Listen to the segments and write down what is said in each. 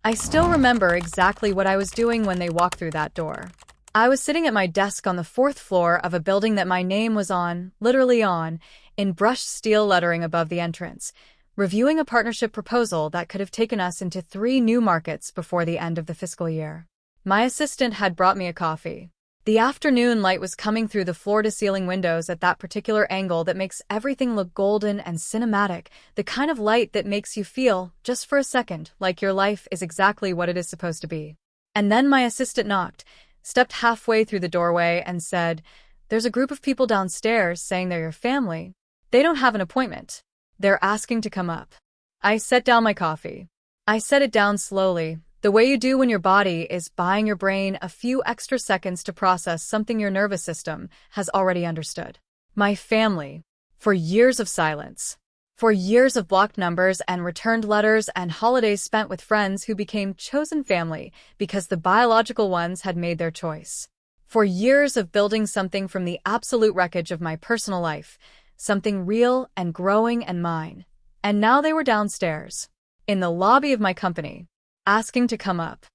I still remember exactly what I was doing when they walked through that door. I was sitting at my desk on the fourth floor of a building that my name was on, literally on, in brushed steel lettering above the entrance, reviewing a partnership proposal that could have taken us into 3 new markets before the end of the fiscal year. My assistant had brought me a coffee. The afternoon light was coming through the floor-to-ceiling windows at that particular angle that makes everything look golden and cinematic, the kind of light that makes you feel, just for a second, like your life is exactly what it is supposed to be. And then my assistant knocked, stepped halfway through the doorway, and said, "There's a group of people downstairs saying they're your family. They don't have an appointment. They're asking to come up." I set down my coffee. I set it down slowly, the way you do when your body is buying your brain a few extra seconds to process something your nervous system has already understood. My family. For years of silence. For years of blocked numbers and returned letters and holidays spent with friends who became chosen family because the biological ones had made their choice. For years of building something from the absolute wreckage of my personal life, something real and growing and mine. And now they were downstairs, in the lobby of my company, asking to come up.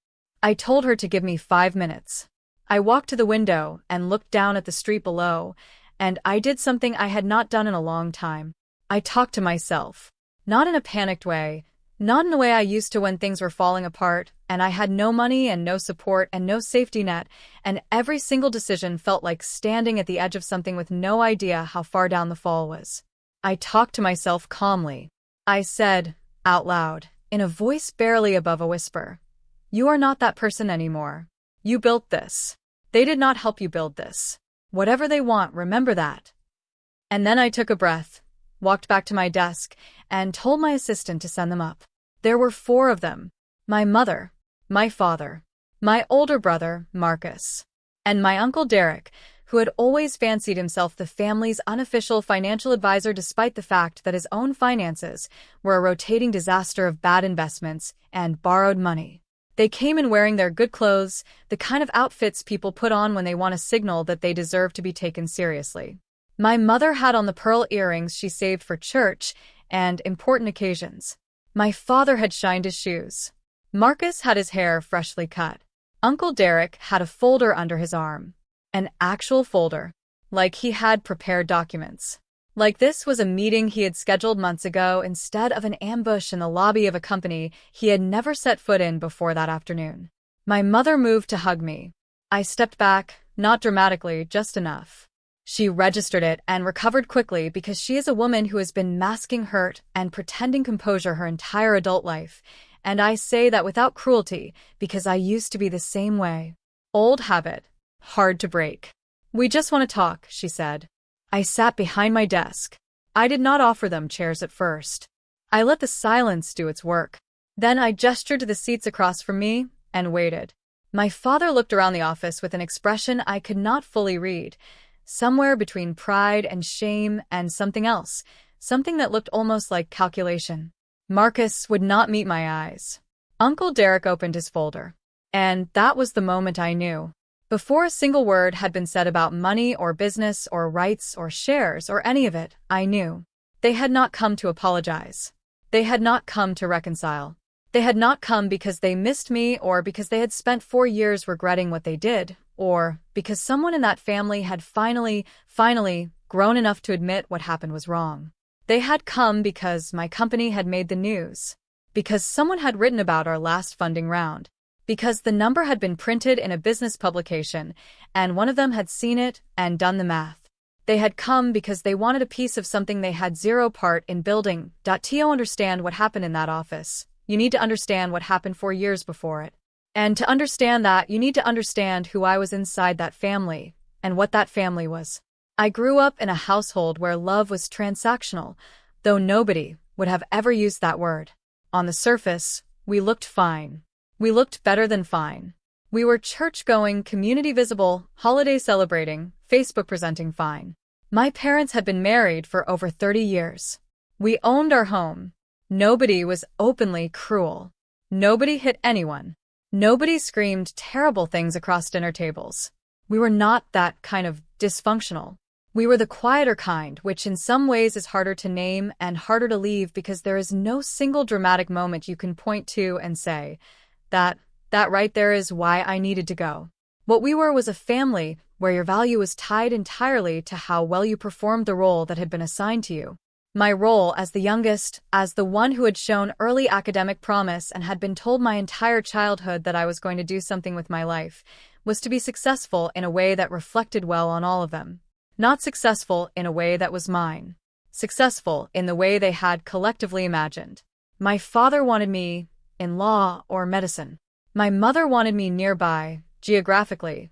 I told her to give me 5 minutes. I walked to the window and looked down at the street below, and I did something I had not done in a long time. I talked to myself. Not in a panicked way, not in the way I used to when things were falling apart, and I had no money and no support and no safety net, and every single decision felt like standing at the edge of something with no idea how far down the fall was. I talked to myself calmly. I said, out loud, in a voice barely above a whisper, "You are not that person anymore. You built this. They did not help you build this. Whatever they want, remember that." And then I took a breath, walked back to my desk, and told my assistant to send them up. There were 4 of them. My mother, my father, my older brother, Marcus, and my uncle Derek, who had always fancied himself the family's unofficial financial advisor despite the fact that his own finances were a rotating disaster of bad investments and borrowed money. They came in wearing their good clothes, the kind of outfits people put on when they want to signal that they deserve to be taken seriously. My mother had on the pearl earrings she saved for church and important occasions. My father had shined his shoes. Marcus had his hair freshly cut. Uncle Derek had a folder under his arm. An actual folder. Like he had prepared documents. Like this was a meeting he had scheduled months ago instead of an ambush in the lobby of a company he had never set foot in before that afternoon. My mother moved to hug me. I stepped back, not dramatically, just enough. She registered it and recovered quickly because she is a woman who has been masking hurt and pretending composure her entire adult life, and I say that without cruelty because I used to be the same way. Old habit. Hard to break. "We just want to talk," she said. I sat behind my desk. I did not offer them chairs at first. I let the silence do its work. Then I gestured to the seats across from me and waited. My father looked around the office with an expression I could not fully read, somewhere between pride and shame and something else, something that looked almost like calculation. Marcus would not meet my eyes. Uncle Derek opened his folder. And that was the moment I knew. Before a single word had been said about money or business or rights or shares or any of it, I knew. They had not come to apologize. They had not come to reconcile. They had not come because they missed me or because they had spent 4 years regretting what they did, or because someone in that family had finally grown enough to admit what happened was wrong. They had come because my company had made the news, because someone had written about our last funding round, because the number had been printed in a business publication, and one of them had seen it and done the math. They had come because they wanted a piece of something they had zero part in building. To understand what happened in that office, you need to understand what happened 4 years before it. And to understand that, you need to understand who I was inside that family, and what that family was. I grew up in a household where love was transactional, though nobody would have ever used that word. On the surface, we looked fine. We looked better than fine. We were church-going, community-visible, holiday-celebrating, Facebook-presenting fine. My parents had been married for over 30 years. We owned our home. Nobody was openly cruel. Nobody hit anyone. Nobody screamed terrible things across dinner tables. We were not that kind of dysfunctional. We were the quieter kind, which in some ways is harder to name and harder to leave because there is no single dramatic moment you can point to and say, That right there is why I needed to go. What we were was a family where your value was tied entirely to how well you performed the role that had been assigned to you. My role as the youngest, as the one who had shown early academic promise and had been told my entire childhood that I was going to do something with my life, was to be successful in a way that reflected well on all of them. Not successful in a way that was mine. Successful in the way they had collectively imagined. My father wanted me in law or medicine. My mother wanted me nearby, geographically,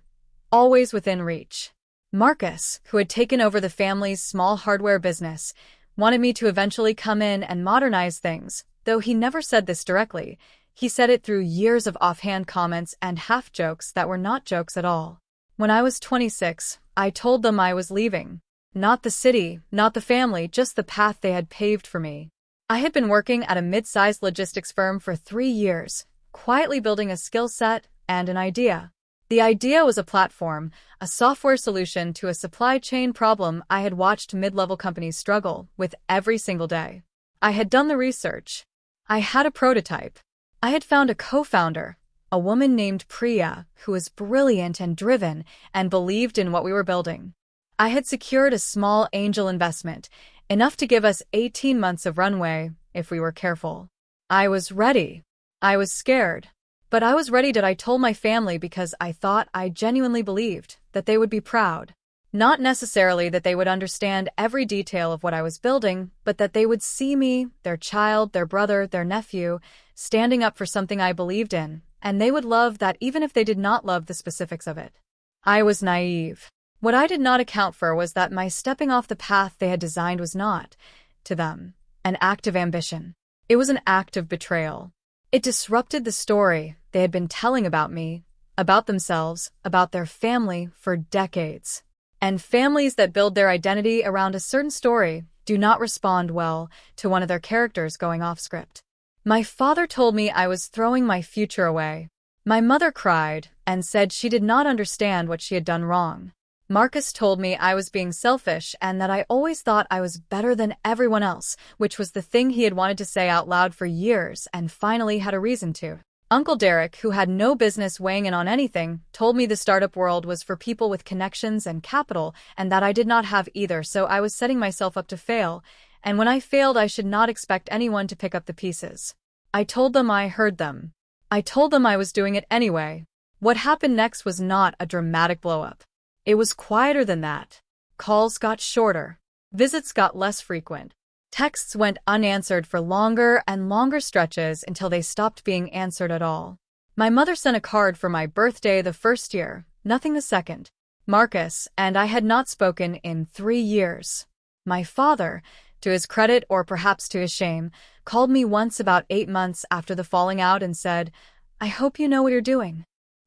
always within reach. Marcus, who had taken over the family's small hardware business, wanted me to eventually come in and modernize things, though he never said this directly. He said it through years of offhand comments and half-jokes that were not jokes at all. When I was 26, I told them I was leaving. Not the city, not the family, just the path they had paved for me. I had been working at a mid-sized logistics firm for 3 years, quietly building a skill set and an idea. The idea was a platform, a software solution to a supply chain problem I had watched mid-level companies struggle with every single day. I had done the research. I had a prototype. I had found a co-founder, a woman named Priya, who was brilliant and driven and believed in what we were building. I had secured a small angel investment, enough to give us 18 months of runway if we were careful. I was ready. I was scared. But I was ready. I told my family because I genuinely believed that they would be proud. Not necessarily that they would understand every detail of what I was building, but that they would see me, their child, their brother, their nephew, standing up for something I believed in, and they would love that even if they did not love the specifics of it. I was naive. What I did not account for was that my stepping off the path they had designed was not, to them, an act of ambition. It was an act of betrayal. It disrupted the story they had been telling about me, about themselves, about their family for decades. And families that build their identity around a certain story do not respond well to one of their characters going off script. My father told me I was throwing my future away. My mother cried and said she did not understand what she had done wrong. Marcus told me I was being selfish and that I always thought I was better than everyone else, which was the thing he had wanted to say out loud for years and finally had a reason to. Uncle Derek, who had no business weighing in on anything, told me the startup world was for people with connections and capital and that I did not have either, so I was setting myself up to fail, and when I failed I should not expect anyone to pick up the pieces. I told them I heard them. I told them I was doing it anyway. What happened next was not a dramatic blow-up. It was quieter than that. Calls got shorter. Visits got less frequent. Texts went unanswered for longer and longer stretches until they stopped being answered at all. My mother sent a card for my birthday the first year, nothing the second. Marcus and I had not spoken in 3 years. My father, to his credit or perhaps to his shame, called me once about 8 months after the falling out and said, "I hope you know what you're doing."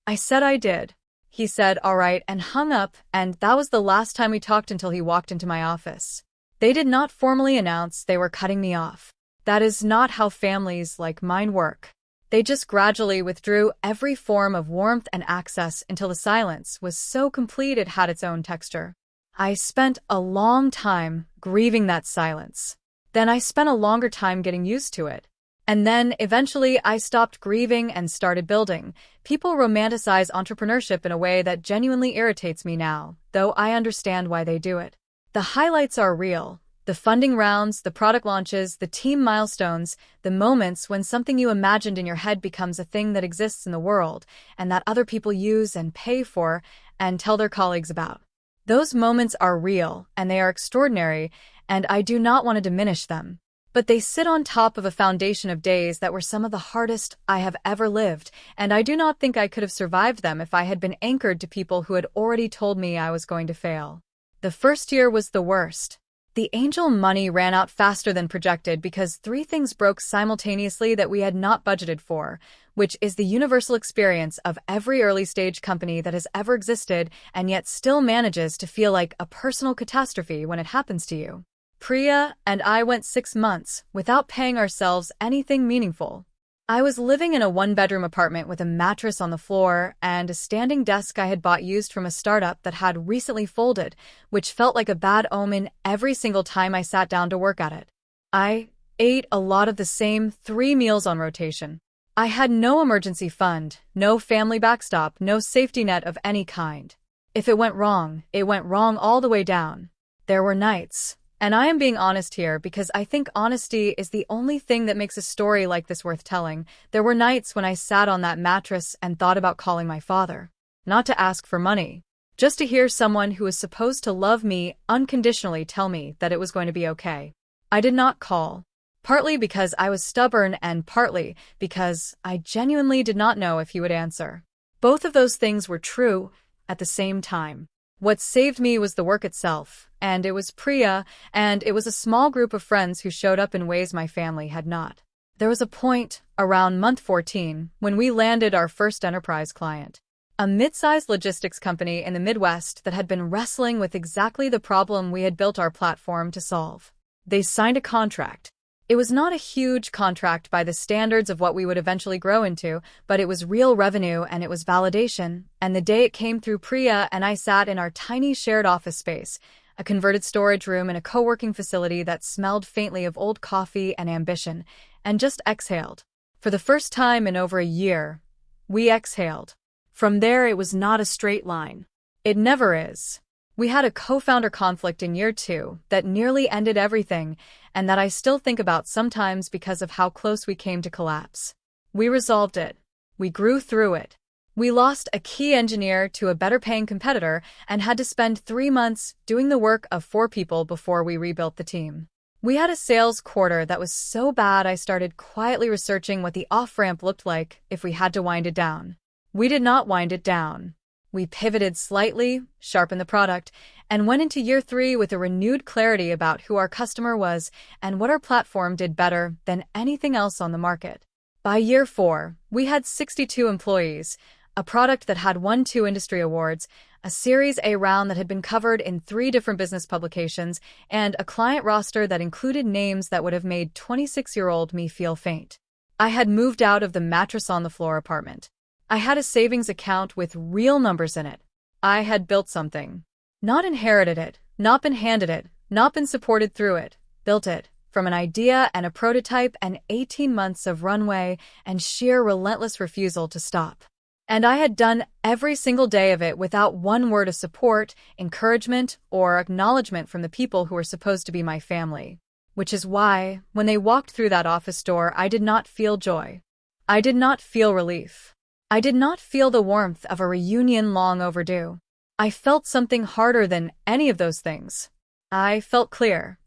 I said I did. He said, "All right," and hung up, and that was the last time we talked until he walked into my office. They did not formally announce they were cutting me off. That is not how families like mine work. They just gradually withdrew every form of warmth and access until the silence was so complete it had its own texture. I spent a long time grieving that silence. Then I spent a longer time getting used to it. And then, eventually, I stopped grieving and started building. People romanticize entrepreneurship in a way that genuinely irritates me now, though I understand why they do it. The highlights are real. The funding rounds, the product launches, the team milestones, the moments when something you imagined in your head becomes a thing that exists in the world, and that other people use and pay for and tell their colleagues about. Those moments are real, and they are extraordinary, and I do not want to diminish them. But they sit on top of a foundation of days that were some of the hardest I have ever lived, and I do not think I could have survived them if I had been anchored to people who had already told me I was going to fail. The first year was the worst. The angel money ran out faster than projected because 3 things broke simultaneously that we had not budgeted for, which is the universal experience of every early-stage company that has ever existed and yet still manages to feel like a personal catastrophe when it happens to you. Priya and I went 6 months without paying ourselves anything meaningful. I was living in a 1-bedroom apartment with a mattress on the floor and a standing desk I had bought used from a startup that had recently folded, which felt like a bad omen every single time I sat down to work at it. I ate a lot of the same 3 meals on rotation. I had no emergency fund, no family backstop, no safety net of any kind. If it went wrong all the way down. There were nights, and I am being honest here because I think honesty is the only thing that makes a story like this worth telling. There were nights when I sat on that mattress and thought about calling my father. Not to ask for money, just to hear someone who was supposed to love me unconditionally tell me that it was going to be okay. I did not call. Partly because I was stubborn and partly because I genuinely did not know if he would answer. Both of those things were true at the same time. What saved me was the work itself, and it was Priya, and it was a small group of friends who showed up in ways my family had not. There was a point, around month 14, when we landed our first enterprise client. A mid-sized logistics company in the Midwest that had been wrestling with exactly the problem we had built our platform to solve. They signed a contract. It was not a huge contract by the standards of what we would eventually grow into, but it was real revenue and it was validation, and the day it came through, Priya and I sat in our tiny shared office space, a converted storage room in a co-working facility that smelled faintly of old coffee and ambition, and just exhaled. For the first time in over a year, we exhaled. From there, it was not a straight line. It never is. We had a co-founder conflict in year 2 that nearly ended everything, and that I still think about sometimes because of how close we came to collapse. We resolved it. We grew through it. We lost a key engineer to a better-paying competitor and had to spend 3 months doing the work of 4 people before we rebuilt the team. We had a sales quarter that was so bad I started quietly researching what the off-ramp looked like if we had to wind it down. We did not wind it down. We pivoted slightly, sharpened the product, and went into year 3 with a renewed clarity about who our customer was and what our platform did better than anything else on the market. By year 4, we had 62 employees, a product that had won 2 industry awards, a Series A round that had been covered in 3 different business publications, and a client roster that included names that would have made 26-year-old me feel faint. I had moved out of the mattress-on-the-floor apartment. I had a savings account with real numbers in it. I had built something. Not inherited it, not been handed it, not been supported through it, built it, from an idea and a prototype and 18 months of runway and sheer relentless refusal to stop. And I had done every single day of it without one word of support, encouragement, or acknowledgement from the people who were supposed to be my family. Which is why, when they walked through that office door, I did not feel joy. I did not feel relief. I did not feel the warmth of a reunion long overdue. I felt something harder than any of those things. I felt clear.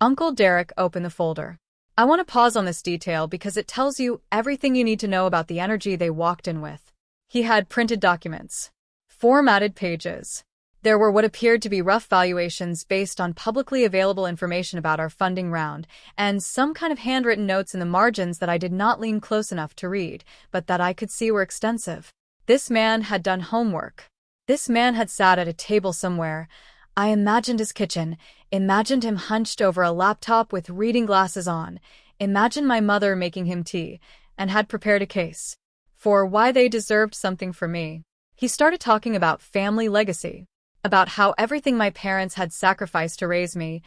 Uncle Derek opened the folder. I want to pause on this detail because it tells you everything you need to know about the energy they walked in with. He had printed documents. Formatted pages. There were what appeared to be rough valuations based on publicly available information about our funding round, and some kind of handwritten notes in the margins that I did not lean close enough to read, but that I could see were extensive. This man had done homework. This man had sat at a table somewhere. I imagined his kitchen, imagined him hunched over a laptop with reading glasses on, imagined my mother making him tea, and had prepared a case for why they deserved something from me. He started talking about family legacy. About how everything my parents had sacrificed to raise me,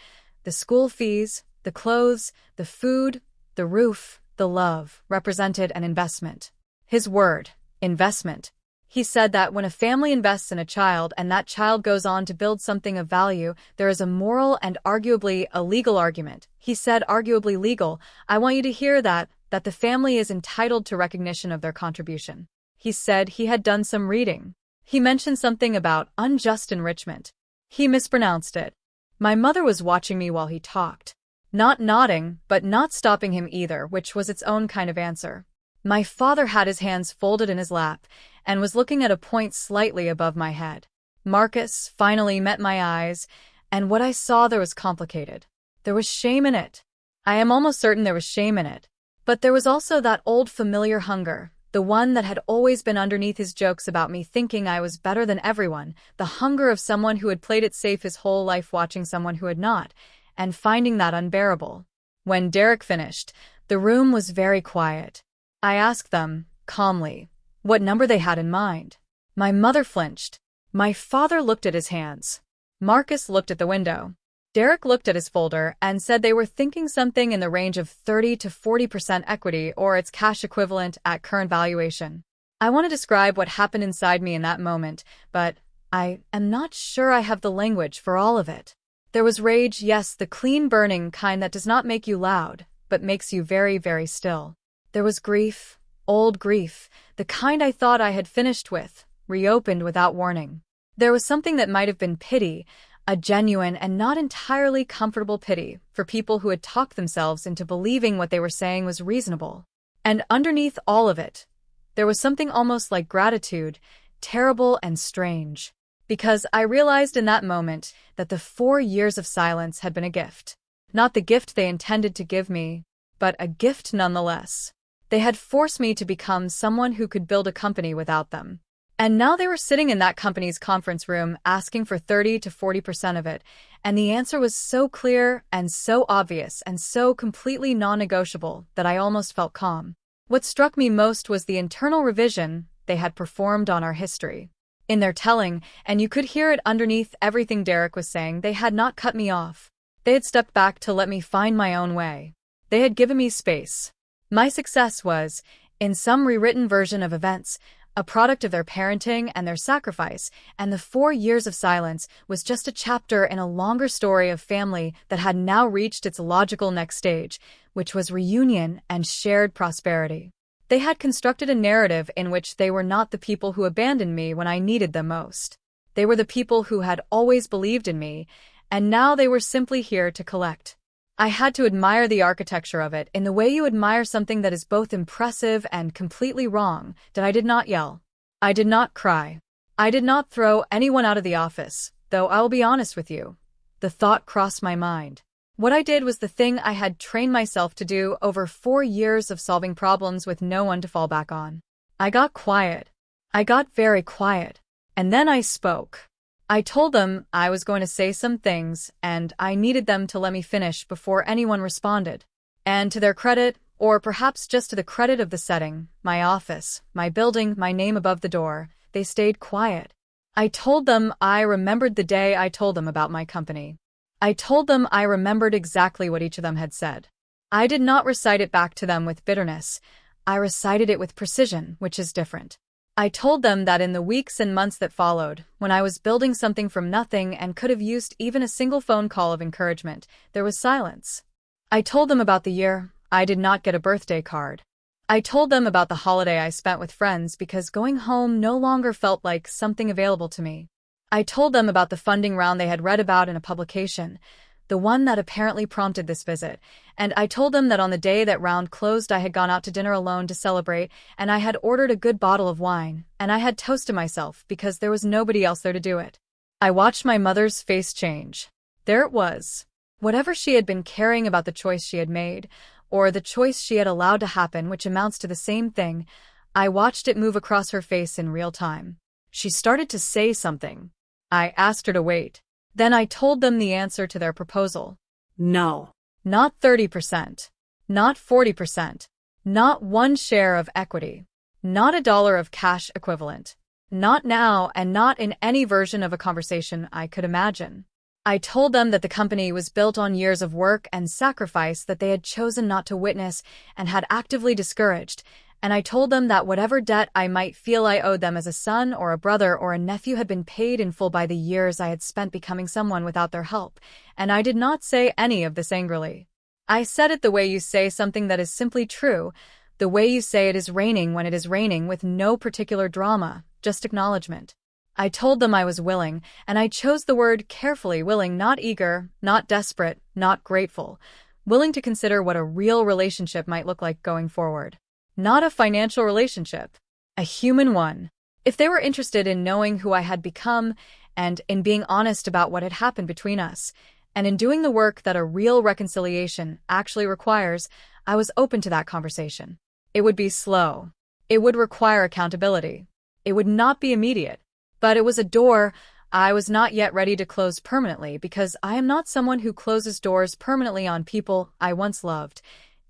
the school fees, the clothes, the food, the roof, the love, represented an investment. His word, investment. He said that when a family invests in a child and that child goes on to build something of value, there is a moral and arguably a legal argument. He said arguably legal. I want you to hear that the family is entitled to recognition of their contribution. He said he had done some reading. He mentioned something about unjust enrichment. He mispronounced it. My mother was watching me while he talked. Not nodding, but not stopping him either, which was its own kind of answer. My father had his hands folded in his lap and was looking at a point slightly above my head. Marcus finally met my eyes, and what I saw there was complicated. There was shame in it. I am almost certain there was shame in it. But there was also that old familiar hunger. The one that had always been underneath his jokes about me thinking I was better than everyone, the hunger of someone who had played it safe his whole life watching someone who had not, and finding that unbearable. When Derek finished, the room was very quiet. I asked them, calmly, what number they had in mind. My mother flinched. My father looked at his hands. Marcus looked at the window. Derek looked at his folder and said they were thinking something in the range of 30 to 40% equity or its cash equivalent at current valuation. I want to describe what happened inside me in that moment, but I am not sure I have the language for all of it. There was rage, yes, the clean burning kind that does not make you loud, but makes you very, very still. There was grief, old grief, the kind I thought I had finished with, reopened without warning. There was something that might have been pity, a genuine and not entirely comfortable pity for people who had talked themselves into believing what they were saying was reasonable. And underneath all of it, there was something almost like gratitude, terrible and strange. Because I realized in that moment that the 4 years of silence had been a gift. Not the gift they intended to give me, but a gift nonetheless. They had forced me to become someone who could build a company without them. And now they were sitting in that company's conference room asking for 30 to 40% of it, and the answer was so clear and so obvious and so completely non-negotiable that I almost felt calm. What struck me most was the internal revision they had performed on our history. In their telling, and you could hear it underneath everything Derek was saying, they had not cut me off. They had stepped back to let me find my own way. They had given me space. My success was, in some rewritten version of events, a product of their parenting and their sacrifice, and the 4 years of silence was just a chapter in a longer story of family that had now reached its logical next stage, which was reunion and shared prosperity. They had constructed a narrative in which they were not the people who abandoned me when I needed them most. They were the people who had always believed in me, and now they were simply here to collect. I had to admire the architecture of it in the way you admire something that is both impressive and completely wrong. That I did not yell. I did not cry. I did not throw anyone out of the office, though I will be honest with you. The thought crossed my mind. What I did was the thing I had trained myself to do over 4 years of solving problems with no one to fall back on. I got quiet. I got very quiet. And then I spoke. I told them I was going to say some things, and I needed them to let me finish before anyone responded. And to their credit, or perhaps just to the credit of the setting, my office, my building, my name above the door, they stayed quiet. I told them I remembered the day I told them about my company. I told them I remembered exactly what each of them had said. I did not recite it back to them with bitterness. I recited it with precision, which is different. I told them that in the weeks and months that followed, when I was building something from nothing and could have used even a single phone call of encouragement, there was silence. I told them about the year I did not get a birthday card. I told them about the holiday I spent with friends because going home no longer felt like something available to me. I told them about the funding round they had read about in a publication, the one that apparently prompted this visit, and I told them that on the day that round closed I had gone out to dinner alone to celebrate, and I had ordered a good bottle of wine, and I had toasted myself because there was nobody else there to do it. I watched my mother's face change. There it was. Whatever she had been carrying about the choice she had made, or the choice she had allowed to happen, which amounts to the same thing, I watched it move across her face in real time. She started to say something. I asked her to wait. Then I told them the answer to their proposal. No. Not 30%. Not 40%. Not 1 share of equity. Not $1 of cash equivalent. Not now and not in any version of a conversation I could imagine. I told them that the company was built on years of work and sacrifice that they had chosen not to witness and had actively discouraged, and I told them that whatever debt I might feel I owed them as a son or a brother or a nephew had been paid in full by the years I had spent becoming someone without their help, and I did not say any of this angrily. I said it the way you say something that is simply true, the way you say it is raining when it is raining with no particular drama, just acknowledgement. I told them I was willing, and I chose the word carefully, willing, not eager, not desperate, not grateful, willing to consider what a real relationship might look like going forward. Not a financial relationship, a human one. If they were interested in knowing who I had become and in being honest about what had happened between us, and in doing the work that a real reconciliation actually requires, I was open to that conversation. It would be slow. It would require accountability. It would not be immediate. But it was a door I was not yet ready to close permanently because I am not someone who closes doors permanently on people I once loved,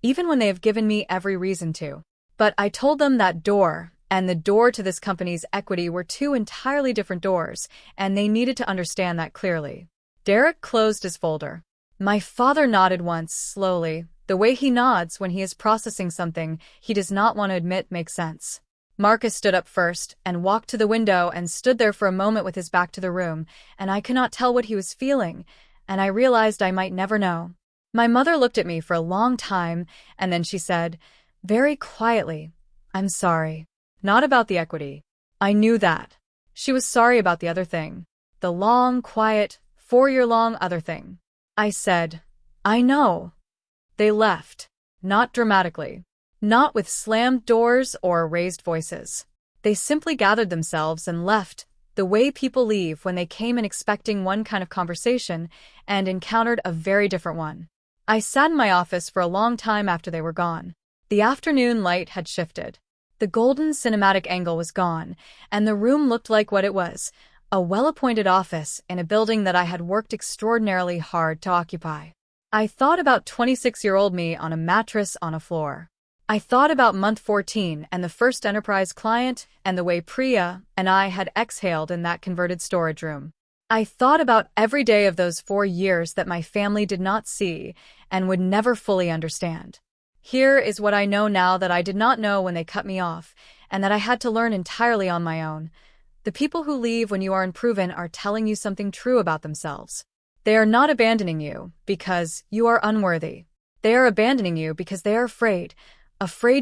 even when they have given me every reason to. But I told them that door and the door to this company's equity were 2 entirely different doors, and they needed to understand that clearly. Derek closed his folder. My father nodded once, slowly, the way he nods when he is processing something he does not want to admit makes sense. Marcus stood up first and walked to the window and stood there for a moment with his back to the room, and I could not tell what he was feeling, and I realized I might never know. My mother looked at me for a long time, and then she said, very quietly, I'm sorry. Not about the equity. I knew that. She was sorry about the other thing. The long, quiet, 4-year-long other thing. I said, I know. They left. Not dramatically. Not with slammed doors or raised voices. They simply gathered themselves and left, the way people leave when they came in expecting one kind of conversation and encountered a very different one. I sat in my office for a long time after they were gone. The afternoon light had shifted. The golden cinematic angle was gone, and the room looked like what it was, a well-appointed office in a building that I had worked extraordinarily hard to occupy. I thought about 26-year-old me on a mattress on a floor. I thought about month 14 and the first enterprise client and the way Priya and I had exhaled in that converted storage room. I thought about every day of those 4 years that my family did not see and would never fully understand. Here is what I know now that I did not know when they cut me off, and that I had to learn entirely on my own. The people who leave when you are unproven are telling you something true about themselves. They are not abandoning you because you are unworthy. They are abandoning you because they are afraid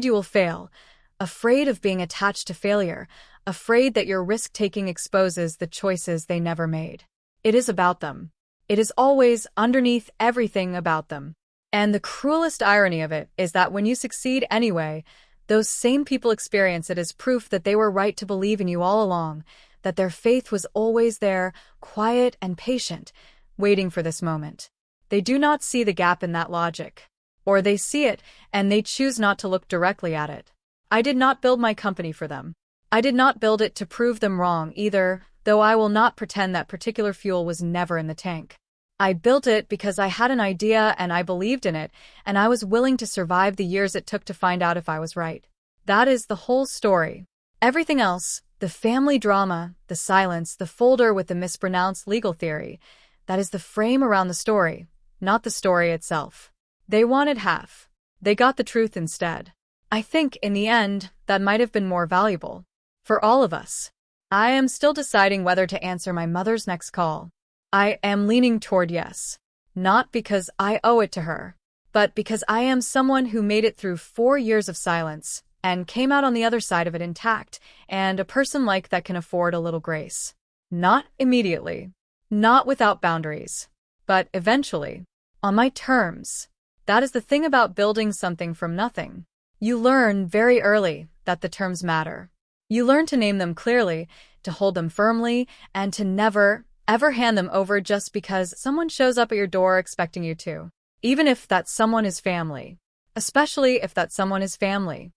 you will fail, afraid of being attached to failure, afraid that your risk-taking exposes the choices they never made. It is about them. It is always underneath everything about them. And the cruelest irony of it is that when you succeed anyway, those same people experience it as proof that they were right to believe in you all along, that their faith was always there, quiet and patient, waiting for this moment. They do not see the gap in that logic. Or they see it, and they choose not to look directly at it. I did not build my company for them. I did not build it to prove them wrong either, though I will not pretend that particular fuel was never in the tank. I built it because I had an idea and I believed in it, and I was willing to survive the years it took to find out if I was right. That is the whole story. Everything else, the family drama, the silence, the folder with the mispronounced legal theory, that is the frame around the story, not the story itself. They wanted half. They got the truth instead. I think, in the end, that might have been more valuable. For all of us. I am still deciding whether to answer my mother's next call. I am leaning toward yes. Not because I owe it to her, but because I am someone who made it through 4 years of silence and came out on the other side of it intact, and a person like that can afford a little grace. Not immediately. Not without boundaries. But eventually. On my terms. That is the thing about building something from nothing. You learn very early that the terms matter. You learn to name them clearly, to hold them firmly, and to never, ever hand them over just because someone shows up at your door expecting you to. Even if that someone is family. Especially if that someone is family.